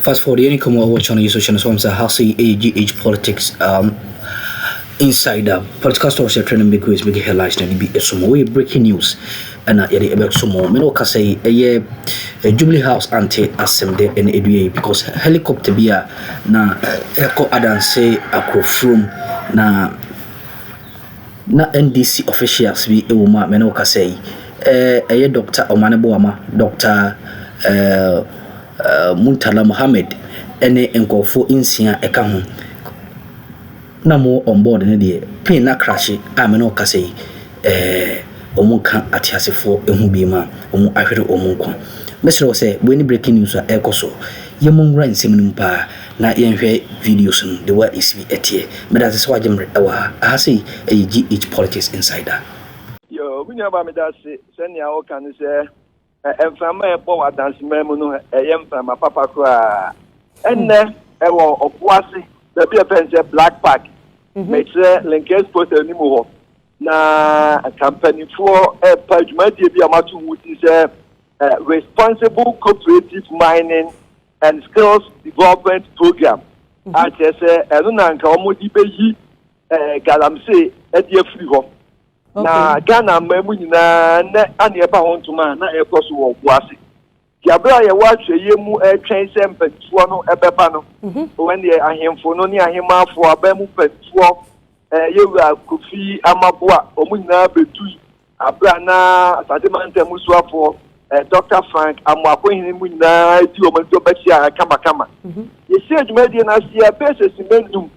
Fast forward, any come watch on your social networks, how say Ďěaď politics insider political stories are trending big ways, big headlines, and be some way breaking news. And I about some more. Me can say a Jubilee House anti assembly and EDA because helicopter bia na eko Adansi Akroma na NDC officials bi ewuma me can say Dr. Omanebo ama Dr. Muntala Mohammed ene enkofo insia eka ho na mo on board ne de plane na crash a me no ka say omunka atiasefo ehu bi ma omu ahwere omunko mesro say when breaking news a ekoso yemon ran seminum pa na yenhwe videos no the way is be etie me that is why jemre ewa I say Ďěaď politics insider yo bunya ba me that say senia o kan say emfama e po Adansi memu no emfama papa kra enne e wo opuase da bi e pense Black Park me say linkage post ni mo ho na company for pajumadi bi amatu wuti say responsible cooperative mining and skills development program at say enu na nka omodi beyi galamse e die free ho na Ghana memu nyina na ane eba ho ntuma na ekoso wo kwase yabra ye wa hweyemu twen sempatuo no ebeba no when the ahemfo no ni ahemafo abamu patuo yewura Kofi Amaboa omunyina betu abra na asademante musuafo Dr. Frank Amwakohini munyina di omanto bachia kama yesi adwumadi na sia basis mendum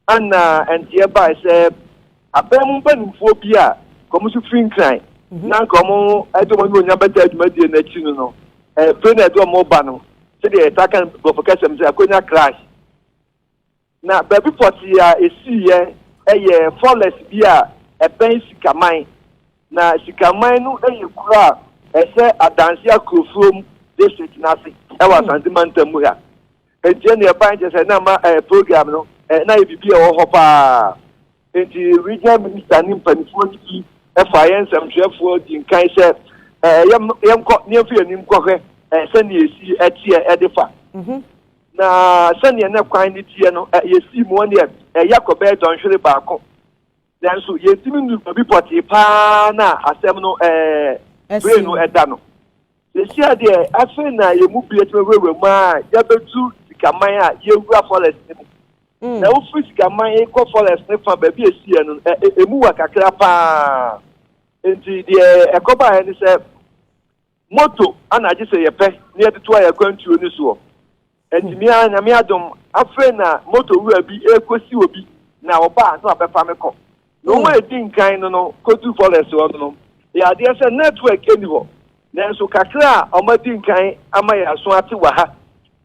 ana entie ba se abamu banimfo bi a komusu finkran na komo edomo onya bata adwumadi na chi no plane do mo ba no se de takan bofokasem se akonya crash na baby poti ya esi ye eye forest bi a pen sikaman na sikaman no eye kura ese Adansi Akroma district na se e wa santimanta mu ha enti ne ban je se na ma program no na e bibi e wo ho pa enti regional minister ni mpanifo ni e fa yen samhwefo din kan se yem ko ne fi anim ko hwe se ne esi etie edefa na sani na kwan ni tie no yesi mu ne yakobe don hwere baako dan so yetimi nu bi poti pa na asem no brain no eda no yesi ade afi na yemu bietime wewe ma ya betu sikaman a yewura forest ni na ofi sikaman e ko forest ni fa ba bi esi no emu wa kakra pa enti de ekoba ni se moto ana je se yepe ni edeto ya kwantuo ni so enjimia na mi adom afi na moto wura bi ekosi obi na oba no abefa me ko no we din kan no kodu forest wo no ya de se network eni ho na so kakra o ma din kan ama ya so ate wa ha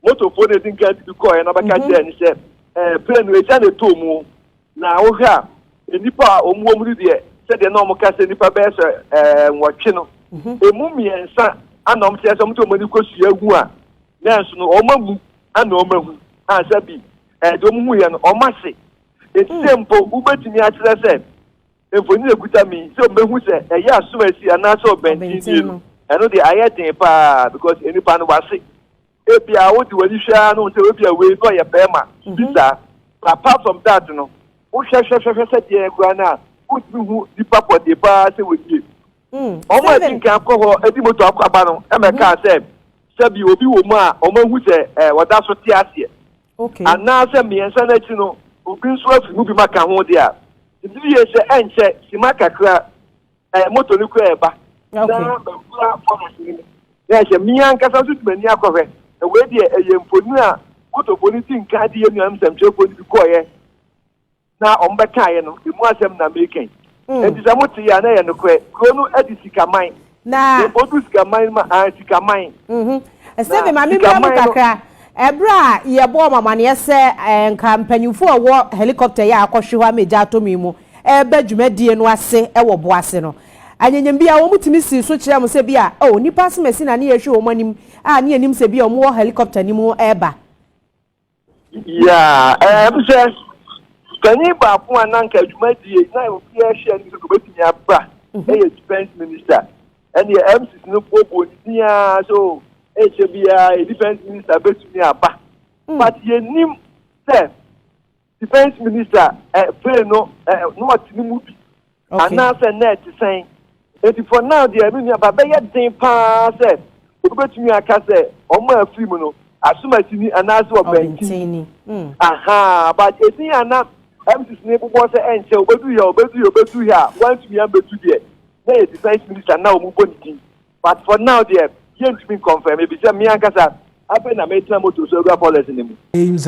moto fo ne din kan bi ko e na baka je ni se plane we ja ne to mu na wo ha enipa omuo mu de se de no mo ka se nipa be se nwotwe no emu miensa anom se se mo to mo ni kosu agu a na so no o ma mu ana o ma hu asabi do mu ye no o ma se etempo ubetimi akyere se efoni ekuta mi se o mehu se eya asomasi ana se obenti no eno de ayeten pa because enipa no wase ebia wo di wani hwa no se ebia we no ye pema bisa apart from that no wo hwehwehwehwe se de kura na wo hu di papo de pa se wodi o mo tinka ko ho edi moto akwaba no emeka se sabi obi wo mu a o mahu se wada so ti ase okay ana se miensa na chi no obi nso afi mu bi maka ho de a ndi ye se enche si maka kra moto ni kra eba na kra forest ni ya se mian kasa so tmani akohwe we de eyemfoni a moto boni tin ka de yenu am samche boni bi koye na ombeka ye no emu asem na meken enti sa moti ya na ye no kra krono edisikaman na sikaman ma sikaman Esteve ma mi bra kakra ebra ye bo mama ne se nka mpanyufo wo helicopter ya akohwe ha meja atomi mu ebe dwumadie no ase e wo bo ase no anyanyam bia wo mutimi si so kire am se bia nipa asemasi na ne ye hwe wo manim ne anim se bia wo helicopter ni mu eba ya se kani ba fu ananka dwumadie na wo bia hwe ni so betimi aba defense minister and the MCs no popo nia so HBI defense minister betumi aba But you name the defense minister, no what movie. And now say net saying, for now, the Armenia, but they had the pass. But me, I can say, or more female, as soon as you need an answer of Bentini. Aha, but you see, I'm not. I'm just neighbor was and so, but do you have once we are better today. They defense minister now move on. But for now, dear, you have been confirmed. Maybe some Miankasa. Names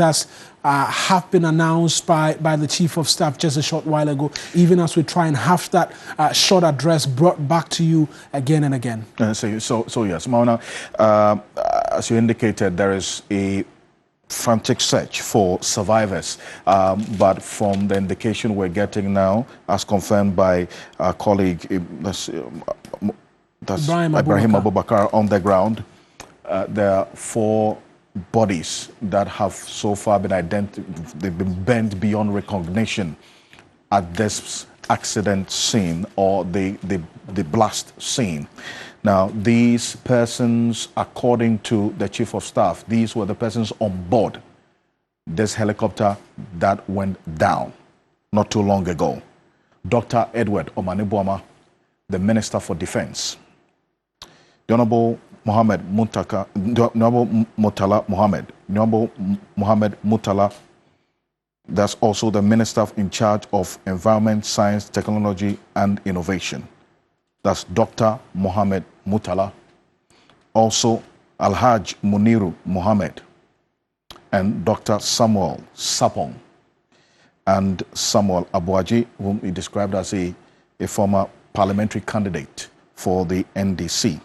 have been announced by the Chief of Staff just a short while ago, even as we try and have that short address brought back to you again and again. So yes, Mauna, as you indicated, there is a frantic search for survivors, but from the indication we're getting now, as confirmed by our colleague, that's Ibrahim Abubakar on the ground, there are 4 bodies that have so far been identified. They've been bent beyond recognition at this accident scene or the blast scene. Now, these persons, according to the Chief of Staff, these were the persons on board this helicopter that went down not too long ago. Dr. Edward Omanibuama, the Minister for Defense, the Honorable Mohammed Muntaka, Honorable Mutala Mohammed, Honorable Mohammed Mutala, that's also the Minister in charge of Environment, Science, Technology and Innovation. That's Dr. Mohammed Mutala. Also, Alhaj Muniru Mohammed and Dr. Samuel Sapong and Samuel Abuaji, whom he described as a former parliamentary candidate for the NDC.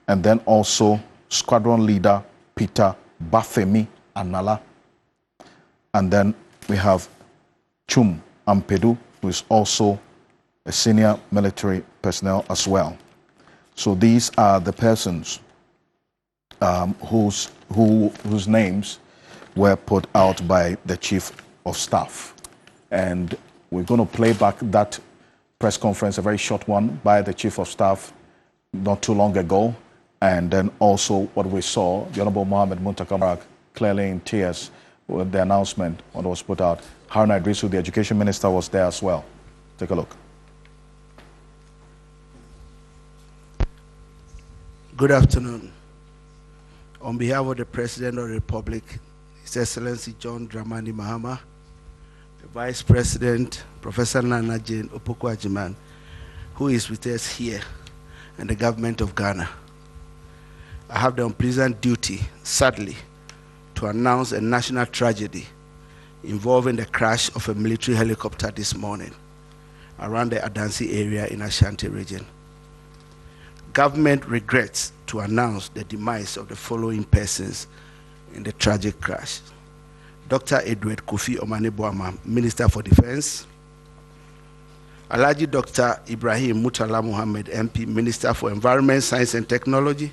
And then also Squadron Leader Peter Bafemi Anala. And then we have Chum Ampedu, who is also a senior military personnel as well. So these are the persons whose names were put out by the Chief of Staff. And we're going to play back that press conference, a very short one, by the Chief of Staff not too long ago. And then also what we saw, the Honorable Mohammed Muntaka clearly in tears with the announcement when it was put out. Haruna Idrisu, the Education Minister, was there as well. Take a look. Good afternoon. On behalf of the President of the Republic, His Excellency John Dramani Mahama, the Vice President, Professor Nana Jane Opoku-Agyeman, who is with us here, and the government of Ghana, I have the unpleasant duty, sadly, to announce a national tragedy involving the crash of a military helicopter this morning around the Adansi area in Ashanti region. Government regrets to announce the demise of the following persons in the tragic crash: Dr. Edward Kofi Omanibuama, Minister for Defense; Alhaji Dr. Ibrahim Mutala Mohammed, MP, Minister for Environment, Science and Technology;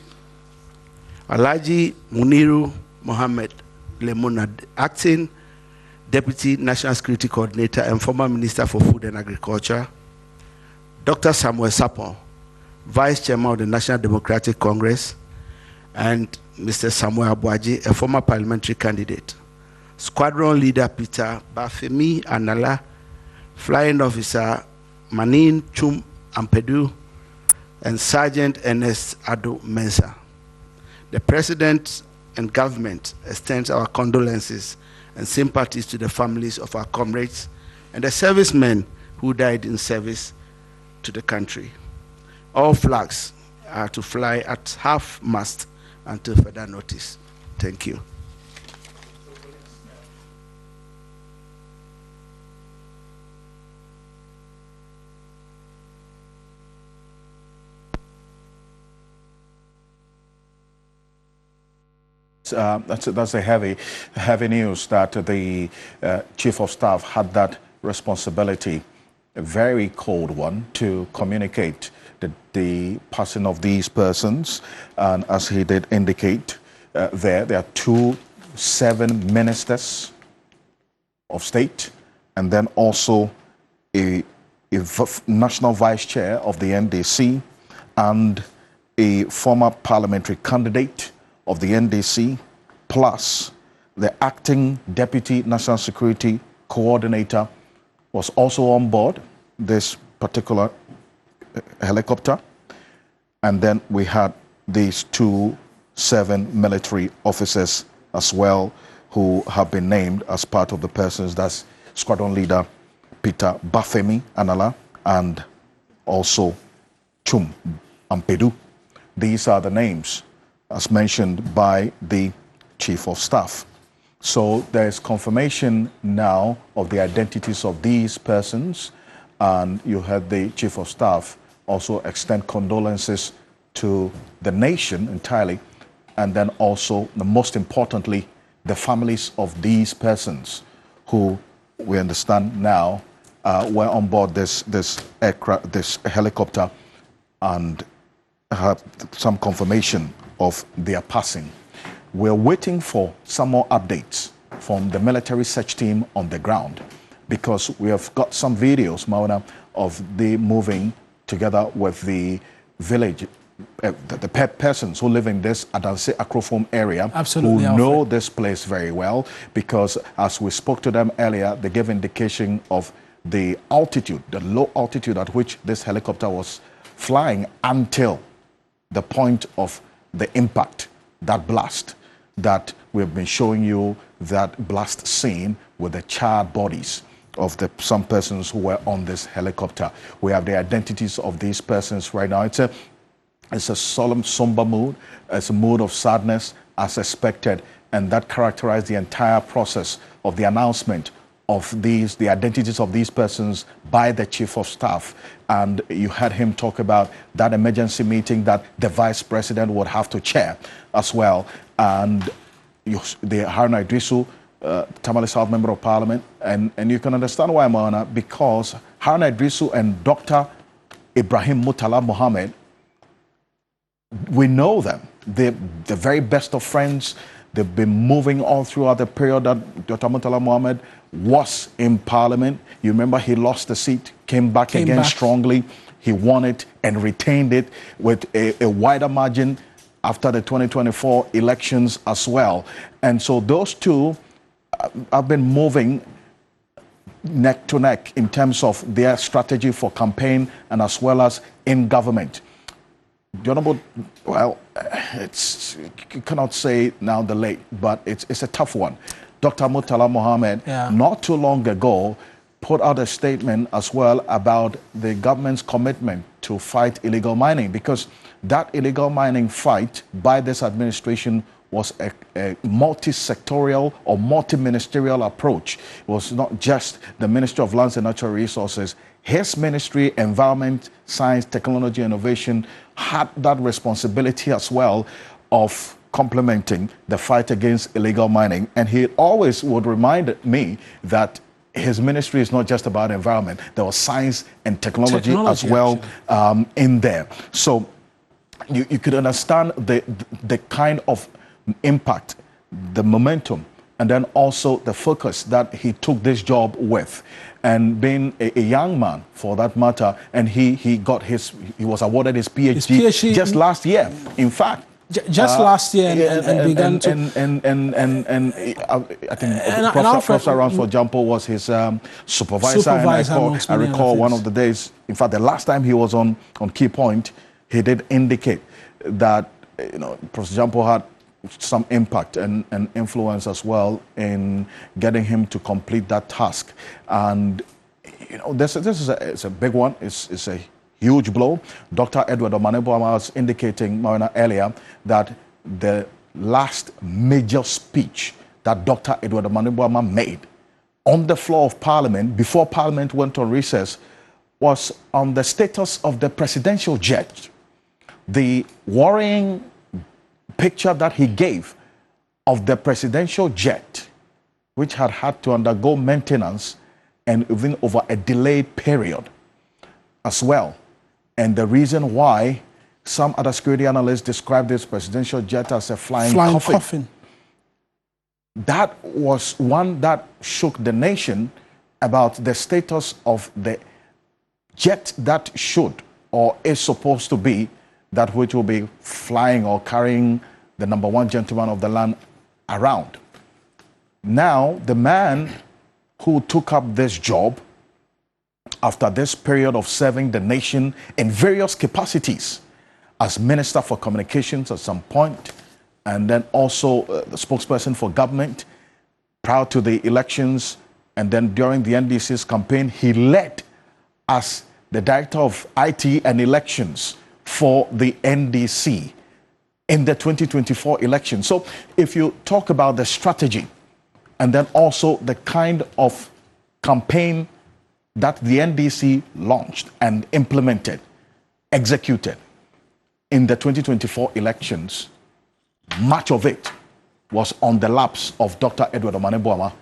Alhaji Muniru Mohammed Lemonad, Acting Deputy National Security Coordinator and former Minister for Food and Agriculture; Dr. Samuel Sapon, Vice Chairman of the National Democratic Congress; and Mr. Samuel Abuaji, a former parliamentary candidate; Squadron Leader Peter Bafemi Anala; Flying Officer Manin Chum Ampedu; and Sergeant Ernest Ado Mensah. The President and government extends our condolences and sympathies to the families of our comrades and the servicemen who died in service to the country. All flags are to fly at half-mast until further notice. Thank you. That's a heavy news that the Chief of Staff had that responsibility, a very cold one, to communicate the passing of these persons. And as he did indicate, there are 7 ministers of state, and then also a national vice chair of the NDC and a former parliamentary candidate of the NDC, plus the acting Deputy National Security Coordinator was also on board this particular helicopter. And then we had these 7 military officers as well who have been named as part of the persons. That's Squadron Leader Peter Bafemi Anala and also Chum Ampedu. These are the names as mentioned by the Chief of Staff. So there is confirmation now of the identities of these persons, and you heard the Chief of Staff also extend condolences to the nation entirely, and then also, the most importantly, the families of these persons who we understand now were on board this aircraft, this helicopter, and have some confirmation of their passing. We're waiting for some more updates from the military search team on the ground, because we have got some videos, Mauna, of the moving together with the village, the persons who live in this Adansi Akrofom area. Absolutely, who know this place very well, because as we spoke to them earlier, they gave indication of the altitude, the low altitude at which this helicopter was flying until the point of the impact, that blast that we've been showing you, that blast scene with the charred bodies of some persons who were on this helicopter. We have the identities of these persons right now. It's a solemn, somber mood. It's a mood of sadness as expected, and that characterized the entire process of the announcement of the identities of these persons by the Chief of Staff. And you heard him talk about that emergency meeting that the Vice President would have to chair as well. And the Haruna Idrisu, Tamale South Member of Parliament, and you can understand why, Mauna, because Haruna Idrisu and Dr. Ibrahim Mutala Mohammed, we know them. They're the very best of friends. They've been moving all throughout the period that Dr. Mutala Mohammed was in Parliament. You remember he lost the seat, came back strongly. He won it and retained it with a wider margin after the 2024 elections as well. And so those two have been moving neck to neck in terms of their strategy for campaign and as well as in government. Well, you cannot say now the late, but it's a tough one. Dr. Mutala Mohammed, not too long ago, put out a statement as well about the government's commitment to fight illegal mining, because that illegal mining fight by this administration was a multi-sectorial or multi-ministerial approach. It was not just the Ministry of Lands and Natural Resources. His ministry, Environment, Science, Technology, Innovation, had that responsibility as well of complementing the fight against illegal mining. And he always would remind me that his ministry is not just about environment. There was science and technology as well in there. So you could understand the kind of impact, the momentum, and then also the focus that he took this job with. And being a young man, for that matter, and he was awarded his PhD just last year. In fact, just last year, and began to. I think Professor Ransford Jampo was his supervisor. And I recall one of the days. In fact, the last time he was on Key Point, he did indicate that Professor Jampo had some impact and influence as well in getting him to complete that task. And this is a big one. It's a huge blow. Dr. Edward Omanebo was indicating, Marina, earlier that the last major speech that Dr. Edward Omanebo made on the floor of Parliament before Parliament went on recess was on the status of the presidential jet. The worrying picture that he gave of the presidential jet, which had to undergo maintenance and even over a delayed period as well. And the reason why some other security analysts described this presidential jet as a flying coffin. That was one that shook the nation about the status of the jet that should or is supposed to be that which will be flying or carrying the #1 gentleman of the land around. Now, the man who took up this job after this period of serving the nation in various capacities as Minister for Communications at some point, and then also the spokesperson for government prior to the elections, and then during the NDC's campaign, he led as the Director of IT and Elections for the NDC in the 2024 election. So if you talk about the strategy and then also the kind of campaign that the NDC launched and implemented, executed in the 2024 elections, much of it was on the laps of Dr. Edward Omane-Boamah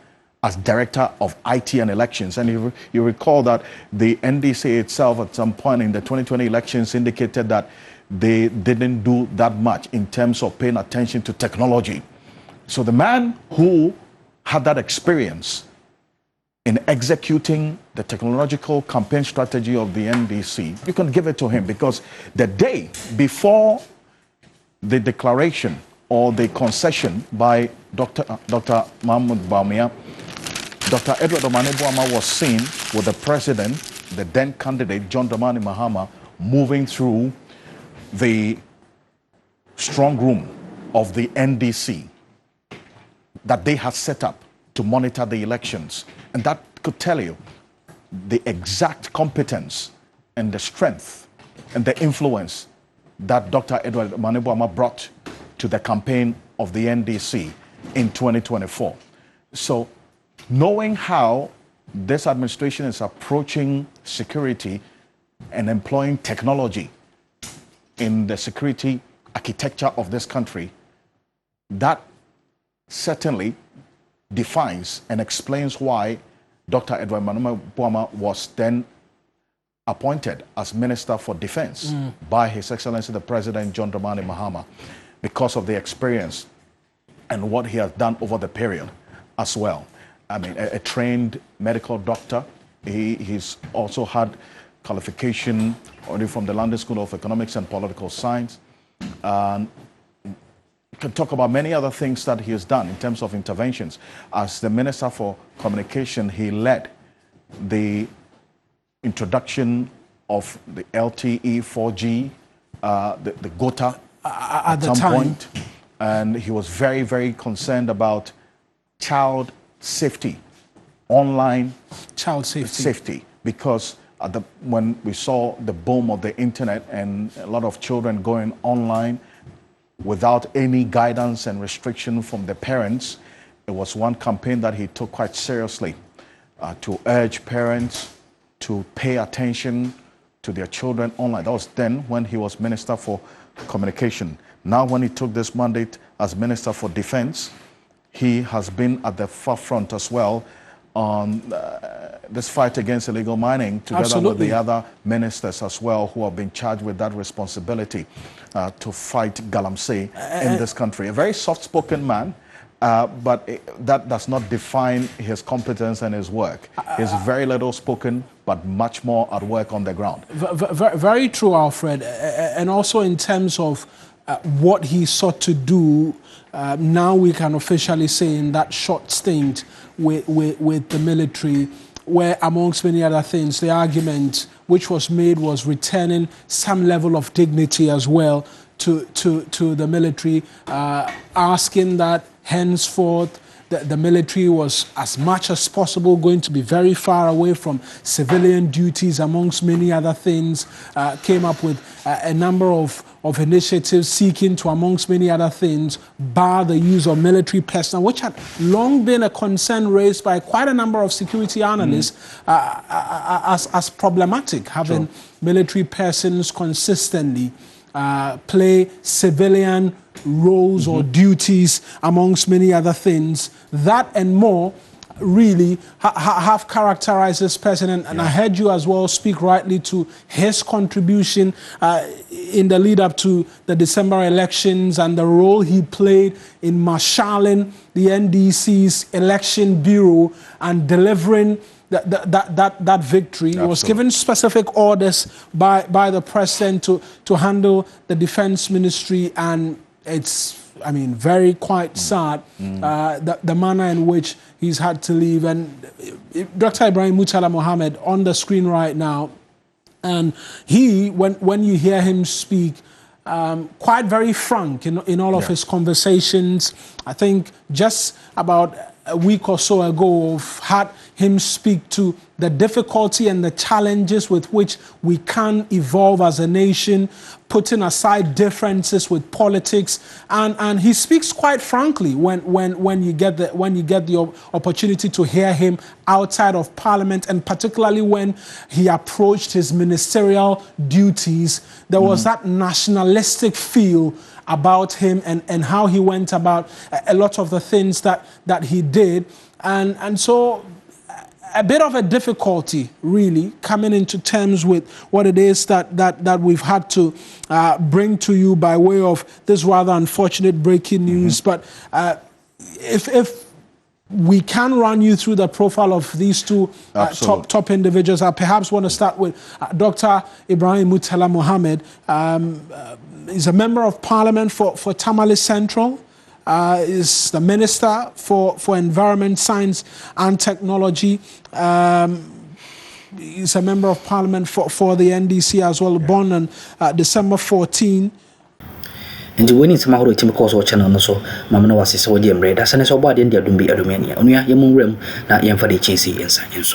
as Director of IT and Elections. And you recall that the NDC itself at some point in the 2020 elections indicated that they didn't do that much in terms of paying attention to technology. So the man who had that experience in executing the technological campaign strategy of the NDC, you can give it to him, because the day before the declaration or the concession by Dr. Mahmoud Bawumia, Dr. Edward Omane-Boamah was seen with the president, the then candidate, John Dramani Mahama, moving through the strong room of the NDC that they had set up to monitor the elections. And that could tell you the exact competence and the strength and the influence that Dr. Edward Omane-Boamah brought to the campaign of the NDC in 2024. So knowing how this administration is approaching security and employing technology in the security architecture of this country, that certainly defines and explains why Dr. Edward Omane-Boamah was then appointed as Minister for Defense by His Excellency the President John Dramani Mahama, because of the experience and what he has done over the period as well. I mean, a trained medical doctor. He's also had qualification already from the London School of Economics and Political Science. You can talk about many other things that he has done in terms of interventions. As the Minister for Communication, he led the introduction of the LTE 4G, the GOTA at some point. And he was very, very concerned about child safety, online child safety, because when we saw the boom of the internet and a lot of children going online without any guidance and restriction from the parents, it was one campaign that he took quite seriously to urge parents to pay attention to their children online. That was then when he was Minister for Communication. Now when he took this mandate as Minister for Defense, he has been at the forefront as well on this fight against illegal mining, together with the other ministers as well who have been charged with that responsibility to fight galamsey in this country. A very soft-spoken man, but that does not define his competence and his work. He's very little spoken, but much more at work on the ground. Very true, Alfred. And also in terms of what he sought to do, now we can officially say in that short stint with the military, where amongst many other things, the argument which was made was returning some level of dignity as well to the military, asking that henceforth the military was as much as possible going to be very far away from civilian duties, amongst many other things, came up with a number of initiatives seeking to, amongst many other things, bar the use of military personnel, which had long been a concern raised by quite a number of security analysts as problematic, having military persons consistently play civilian roles or duties, amongst many other things. That and more really have characterized this person. And I heard you as well speak rightly to his contribution in the lead up to the December elections and the role he played in marshalling the NDC's election bureau and delivering that victory. Absolutely. Was given specific orders by the president to handle the defense ministry, and it's I mean, very quite sad, the manner in which he's had to leave. And Dr. Ibrahim Murtala Mohammed on the screen right now, and he, when you hear him speak, quite very frank in all of his conversations. I think just about a week or so ago, I've had him speak to the difficulty and the challenges with which we can evolve as a nation, putting aside differences with politics, and he speaks quite frankly when you get the opportunity to hear him outside of Parliament, and particularly when he approached his ministerial duties. There was that nationalistic feel about him and how he went about a lot of the things that he did, and so a bit of a difficulty really coming into terms with what it is that we've had to bring to you by way of this rather unfortunate breaking news. But if we can run you through the profile of these two top individuals. I perhaps want to start with Dr. Ibrahim Murtala Mohammed. He's a member of Parliament for Tamale Central. Is the Minister for Environment, Science and Technology. He's a member of Parliament for the NDC as well, born on December 14. And when it's Mahoro Timco's or channel, so Mamma was his old Jim Red, as an so body in the Dumbi Arumania, Unia Yamun Rim, not Yam for the Chasey and Science.